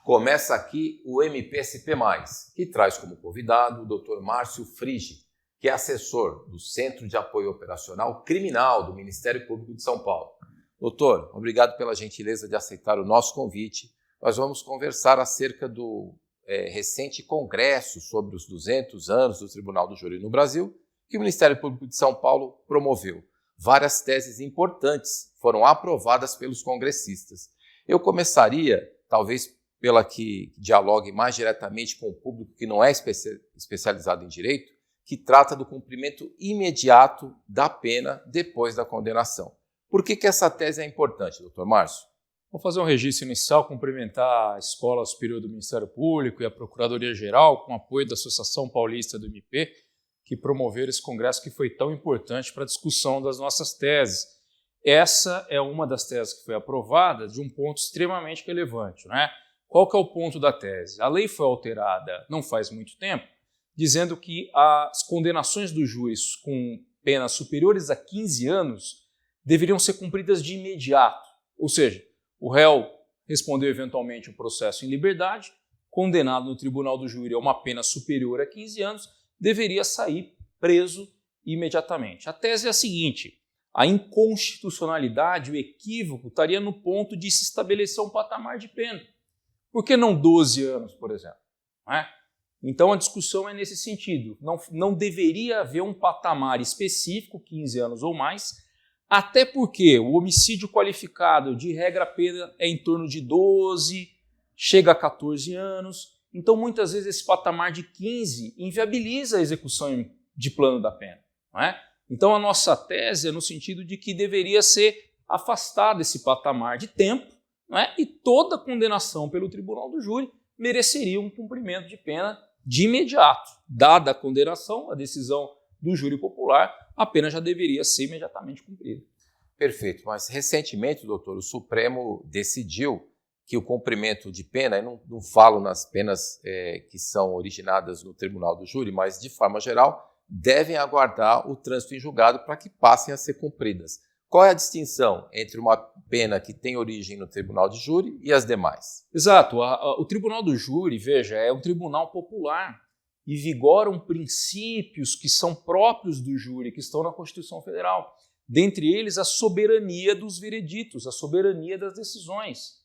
Começa aqui o MPSP+, que traz como convidado o Dr. Márcio Frigi, que é assessor do Centro de Apoio Operacional Criminal do Ministério Público de São Paulo. Doutor, obrigado pela gentileza de aceitar o nosso convite. Nós vamos conversar acerca do recente congresso sobre os 200 anos do Tribunal do Júri no Brasil, que o Ministério Público de São Paulo promoveu. Várias teses importantes foram aprovadas pelos congressistas. Eu começaria, talvez pela que dialogue mais diretamente com o público que não é especializado em direito, que trata do cumprimento imediato da pena depois da condenação. Por que essa tese é importante, doutor Márcio? Vou fazer um registro inicial, cumprimentar a Escola Superior do Ministério Público e a Procuradoria-Geral, com apoio da Associação Paulista do MP, que promoveram esse congresso que foi tão importante para a discussão das nossas teses. Essa é uma das teses que foi aprovada de um ponto extremamente relevante, né? Qual que é o ponto da tese? A lei foi alterada não faz muito tempo, dizendo que as condenações dos júris com penas superiores a 15 anos deveriam ser cumpridas de imediato. Ou seja, o réu respondeu eventualmente o processo em liberdade, condenado no tribunal do júri a uma pena superior a 15 anos, deveria sair preso imediatamente. A tese é a seguinte: a inconstitucionalidade, o equívoco, estaria no ponto de se estabelecer um patamar de pena. Por que não 12 anos, por exemplo? Não é? Então a discussão é nesse sentido. Não deveria haver um patamar específico, 15 anos ou mais, até porque o homicídio qualificado, de regra, a pena é em torno de 12, chega a 14 anos. Então, muitas vezes, esse patamar de 15 inviabiliza a execução de plano da pena. Não é? Então, a nossa tese é no sentido de que deveria ser afastado esse patamar de tempo, não é? E toda condenação pelo tribunal do júri mereceria um cumprimento de pena de imediato. Dada a condenação, a decisão do júri popular, a pena já deveria ser imediatamente cumprida. Perfeito, mas recentemente, doutor, o Supremo decidiu que o cumprimento de pena, eu não falo nas penas que são originadas no tribunal do júri, mas de forma geral, devem aguardar o trânsito em julgado para que passem a ser cumpridas. Qual é a distinção entre uma pena que tem origem no tribunal de júri e as demais? Exato. O tribunal do júri, veja, é um tribunal popular e vigoram princípios que são próprios do júri, que estão na Constituição Federal. Dentre eles, a soberania dos vereditos, a soberania das decisões.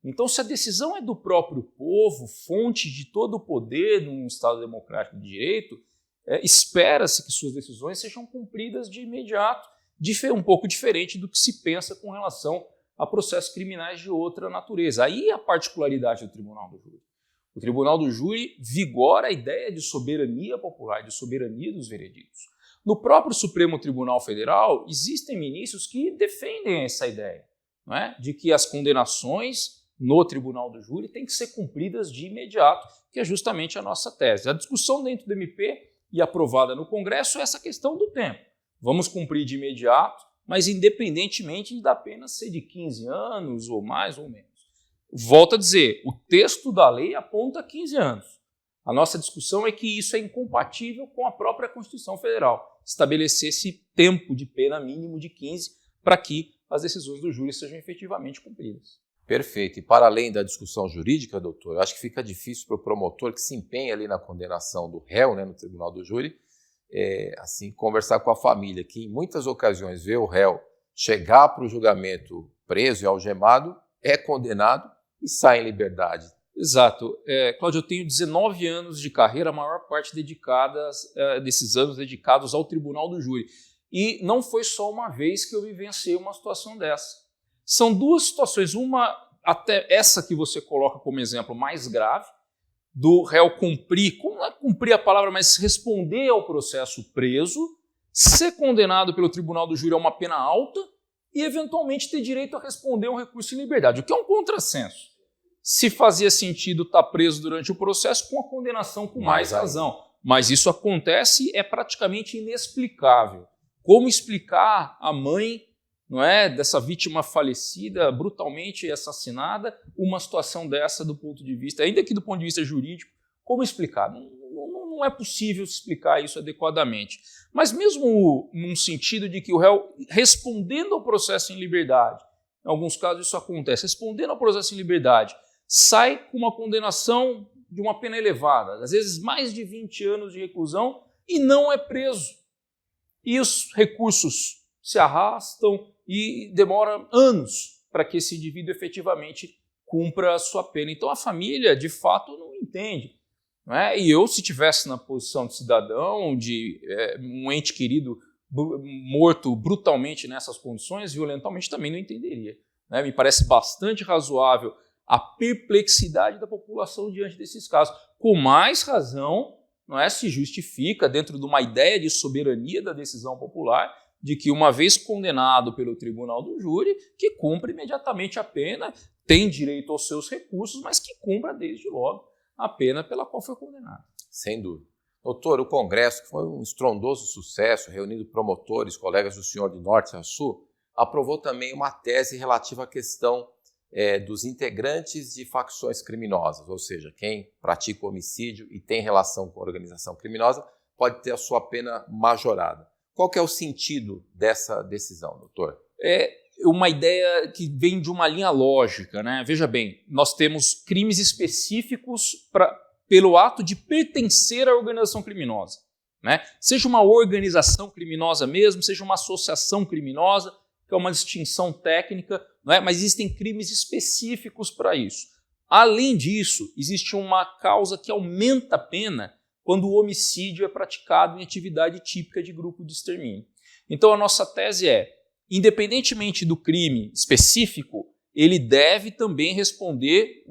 Então, se a decisão é do próprio povo, fonte de todo o poder num Estado democrático de direito, espera-se que suas decisões sejam cumpridas de imediato, um pouco diferente do que se pensa com relação a processos criminais de outra natureza. Aí é a particularidade do Tribunal do Júri. O Tribunal do Júri vigora a ideia de soberania popular, de soberania dos vereditos. No próprio Supremo Tribunal Federal, existem ministros que defendem essa ideia, não é? De que as condenações no Tribunal do Júri têm que ser cumpridas de imediato, que é justamente a nossa tese. A discussão dentro do MP e aprovada no Congresso é essa questão do tempo. Vamos cumprir de imediato, mas independentemente da pena ser de 15 anos ou mais ou menos. Volto a dizer, o texto da lei aponta 15 anos. A nossa discussão é que isso é incompatível com a própria Constituição Federal, estabelecer esse tempo de pena mínimo de 15 para que as decisões do júri sejam efetivamente cumpridas. Perfeito. E para além da discussão jurídica, doutor, eu acho que fica difícil para o promotor que se empenha ali na condenação do réu, né, no tribunal do júri, assim, conversar com a família, que em muitas ocasiões vê o réu chegar para o julgamento preso e algemado, é condenado e sai em liberdade. Exato. Cláudio, eu tenho 19 anos de carreira, a maior parte desses anos dedicados ao tribunal do júri. E não foi só uma vez que eu vivenciei uma situação dessa. São duas situações, uma, até essa que você coloca como exemplo mais grave, do réu cumprir, como não é cumprir a palavra, mas responder ao processo preso, ser condenado pelo tribunal do júri a uma pena alta e eventualmente ter direito a responder um recurso em liberdade, o que é um contrassenso. Se fazia sentido estar preso durante o processo com a condenação com mais razão. Mas isso acontece e é praticamente inexplicável. Como explicar a mãe, não é, dessa vítima falecida, brutalmente assassinada, uma situação dessa do ponto de vista, ainda que do ponto de vista jurídico, como explicar? Não é possível explicar isso adequadamente. Mas mesmo num sentido de que o réu, respondendo ao processo em liberdade, em alguns casos isso acontece, respondendo ao processo em liberdade, sai com uma condenação de uma pena elevada, às vezes mais de 20 anos de reclusão, e não é preso. E os recursos se arrastam e demora anos para que esse indivíduo efetivamente cumpra a sua pena. Então a família, de fato, não entende. Não é? E eu, se estivesse na posição de cidadão, de um ente querido morto brutalmente nessas condições, violentamente, também não entenderia. Né? Me parece bastante razoável a perplexidade da população diante desses casos. Com mais razão, não é, se justifica, dentro de uma ideia de soberania da decisão popular, de que, uma vez condenado pelo tribunal do júri, que cumpra imediatamente a pena, tem direito aos seus recursos, mas que cumpra desde logo a pena pela qual foi condenado. Sem dúvida. Doutor, o Congresso, que foi um estrondoso sucesso, reunindo promotores, colegas do senhor de norte a sul, aprovou também uma tese relativa à questão dos integrantes de facções criminosas, ou seja, quem pratica homicídio e tem relação com a organização criminosa pode ter a sua pena majorada. Qual que é o sentido dessa decisão, doutor? É uma ideia que vem de uma linha lógica, né? Veja bem, nós temos crimes específicos pelo ato de pertencer à organização criminosa, né? Seja uma organização criminosa mesmo, seja uma associação criminosa, que é uma distinção técnica, não é? Mas existem crimes específicos para isso. Além disso, existe uma causa que aumenta a pena quando o homicídio é praticado em atividade típica de grupo de extermínio. Então a nossa tese é, independentemente do crime específico, ele deve também responder,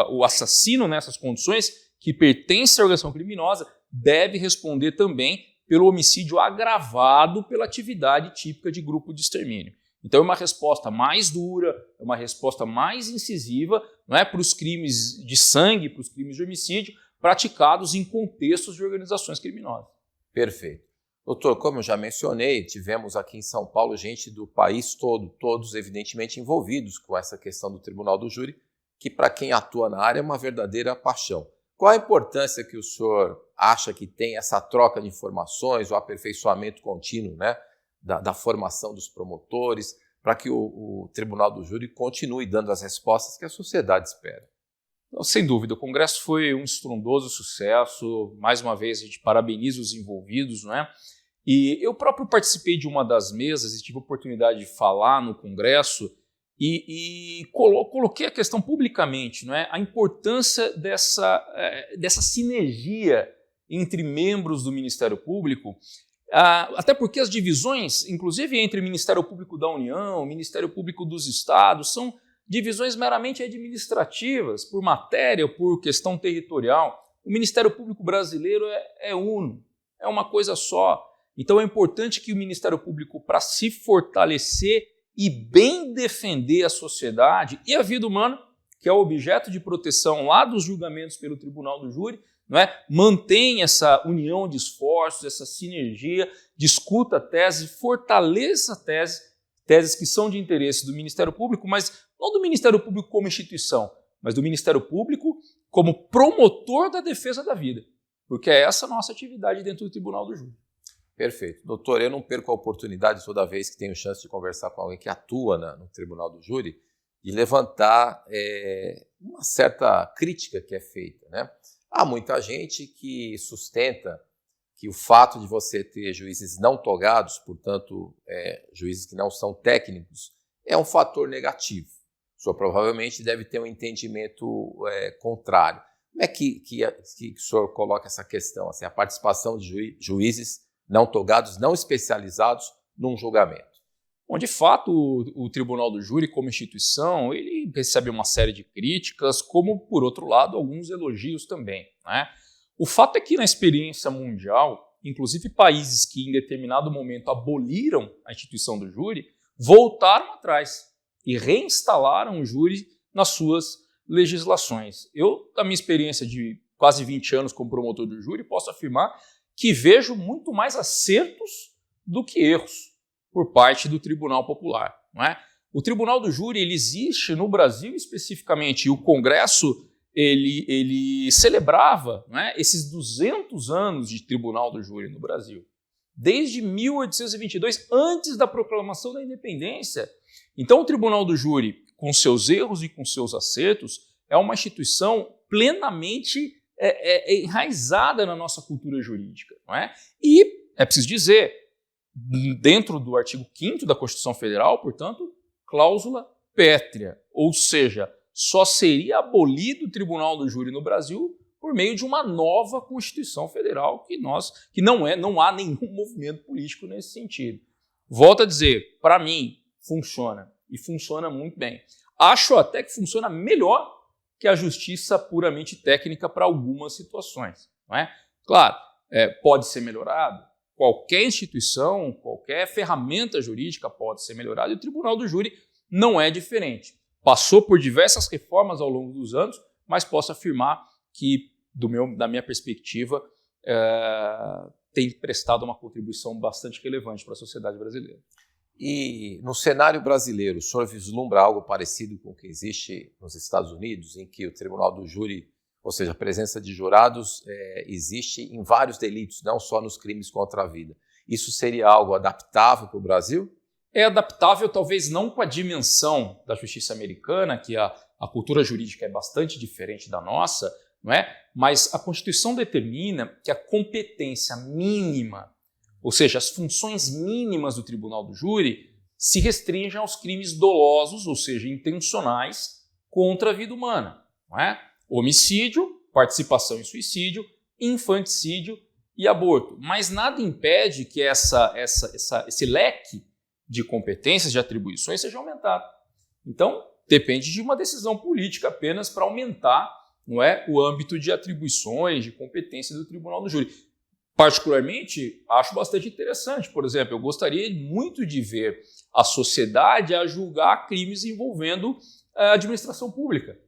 o assassino nessas condições, que pertence à organização criminosa, deve responder também pelo homicídio agravado pela atividade típica de grupo de extermínio. Então é uma resposta mais dura, é uma resposta mais incisiva, não é, para os crimes de sangue, para os crimes de homicídio, praticados em contextos de organizações criminosas. Perfeito. Doutor, como eu já mencionei, tivemos aqui em São Paulo gente do país todo, todos evidentemente envolvidos com essa questão do Tribunal do Júri, que para quem atua na área é uma verdadeira paixão. Qual a importância que o senhor acha que tem essa troca de informações, o aperfeiçoamento contínuo, né, da formação dos promotores, para que o Tribunal do Júri continue dando as respostas que a sociedade espera? Sem dúvida, o Congresso foi um estrondoso sucesso. Mais uma vez, a gente parabeniza os envolvidos, não é? E eu próprio participei de uma das mesas e tive a oportunidade de falar no Congresso e coloquei a questão publicamente, não é? A importância dessa sinergia entre membros do Ministério Público, até porque as divisões, inclusive entre o Ministério Público da União, o Ministério Público dos Estados, são divisões meramente administrativas, por matéria, por questão territorial. O Ministério Público brasileiro é uno, é uma coisa só. Então é importante que o Ministério Público, para se fortalecer e bem defender a sociedade e a vida humana, que é o objeto de proteção lá dos julgamentos pelo Tribunal do Júri, não é? Mantenha essa união de esforços, essa sinergia, discuta a tese, fortaleça a teses que são de interesse do Ministério Público, mas não do Ministério Público como instituição, mas do Ministério Público como promotor da defesa da vida, porque é essa a nossa atividade dentro do Tribunal do Júri. Perfeito. Doutor, eu não perco a oportunidade toda vez que tenho chance de conversar com alguém que atua no Tribunal do Júri de levantar uma certa crítica que é feita, né? Há muita gente que sustenta que o fato de você ter juízes não togados, portanto, juízes que não são técnicos, é um fator negativo. O senhor provavelmente deve ter um entendimento contrário. Como é que o senhor coloca essa questão, assim, a participação de juízes não togados, não especializados num julgamento? Bom, de fato, o Tribunal do Júri, como instituição, ele recebe uma série de críticas, como, por outro lado, alguns elogios também, né? O fato é que, na experiência mundial, inclusive países que, em determinado momento, aboliram a instituição do júri, voltaram atrás e reinstalaram o júri nas suas legislações. Eu, da minha experiência de quase 20 anos como promotor do júri, posso afirmar que vejo muito mais acertos do que erros por parte do Tribunal Popular, não é? O Tribunal do Júri ele existe no Brasil especificamente, e o Congresso ele celebrava, não é, esses 200 anos de Tribunal do Júri no Brasil, desde 1822, antes da proclamação da independência. Então o Tribunal do Júri, com seus erros e com seus acertos, é uma instituição plenamente enraizada na nossa cultura jurídica, não é? E é preciso dizer, dentro do artigo 5º da Constituição Federal, portanto, cláusula pétrea, ou seja, só seria abolido o Tribunal do Júri no Brasil por meio de uma nova Constituição Federal que não há nenhum movimento político nesse sentido. Volto a dizer, para mim, funciona e funciona muito bem. Acho até que funciona melhor que a justiça puramente técnica para algumas situações, não é? Claro, pode ser melhorado. Qualquer instituição, qualquer ferramenta jurídica pode ser melhorada e o Tribunal do Júri não é diferente. Passou por diversas reformas ao longo dos anos, mas posso afirmar que, da minha perspectiva, tem prestado uma contribuição bastante relevante para a sociedade brasileira. E no cenário brasileiro, o senhor vislumbra algo parecido com o que existe nos Estados Unidos, em que o Tribunal do Júri, ou seja, a presença de jurados, existe em vários delitos, não só nos crimes contra a vida. Isso seria algo adaptável para o Brasil? É adaptável, talvez não com a dimensão da justiça americana, que a cultura jurídica é bastante diferente da nossa, não é? Mas a Constituição determina que a competência mínima, ou seja, as funções mínimas do Tribunal do Júri, se restringem aos crimes dolosos, ou seja, intencionais, contra a vida humana. Não é? Homicídio, participação em suicídio, infanticídio e aborto. Mas nada impede que esse leque de competências, de atribuições, seja aumentado. Então, depende de uma decisão política apenas para aumentar, não é, o âmbito de atribuições, de competência do Tribunal do Júri. Particularmente, acho bastante interessante. Por exemplo, eu gostaria muito de ver a sociedade a julgar crimes envolvendo a administração pública,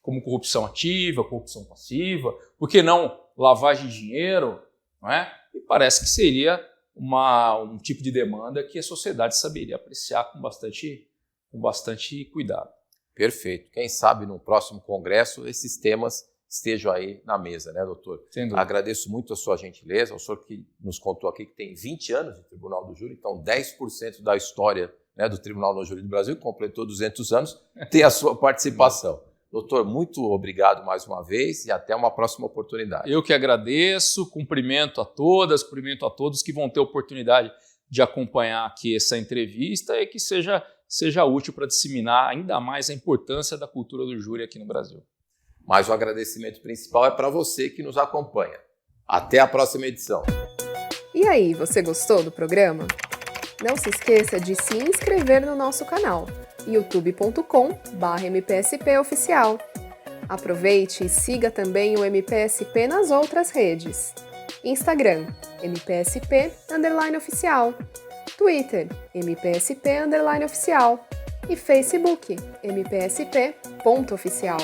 como corrupção ativa, corrupção passiva, por que não lavagem de dinheiro, não é? E parece que seria um tipo de demanda que a sociedade saberia apreciar com bastante cuidado. Perfeito. Quem sabe no próximo congresso esses temas estejam aí na mesa, né, doutor? Agradeço muito a sua gentileza, o senhor que nos contou aqui que tem 20 anos de Tribunal do Júri, então 10% da história, né, do Tribunal do Júri do Brasil, completou 200 anos, tem a sua participação. Doutor, muito obrigado mais uma vez e até uma próxima oportunidade. Eu que agradeço, cumprimento a todas, cumprimento a todos que vão ter oportunidade de acompanhar aqui essa entrevista e que seja útil para disseminar ainda mais a importância da cultura do júri aqui no Brasil. Mas o agradecimento principal é para você que nos acompanha. Até a próxima edição. E aí, você gostou do programa? Não se esqueça de se inscrever no nosso canal, youtube.com/mpspoficial. Aproveite e siga também o MPSP nas outras redes. Instagram, MPSP_oficial. Twitter, MPSP_oficial. E Facebook, MPSP.oficial.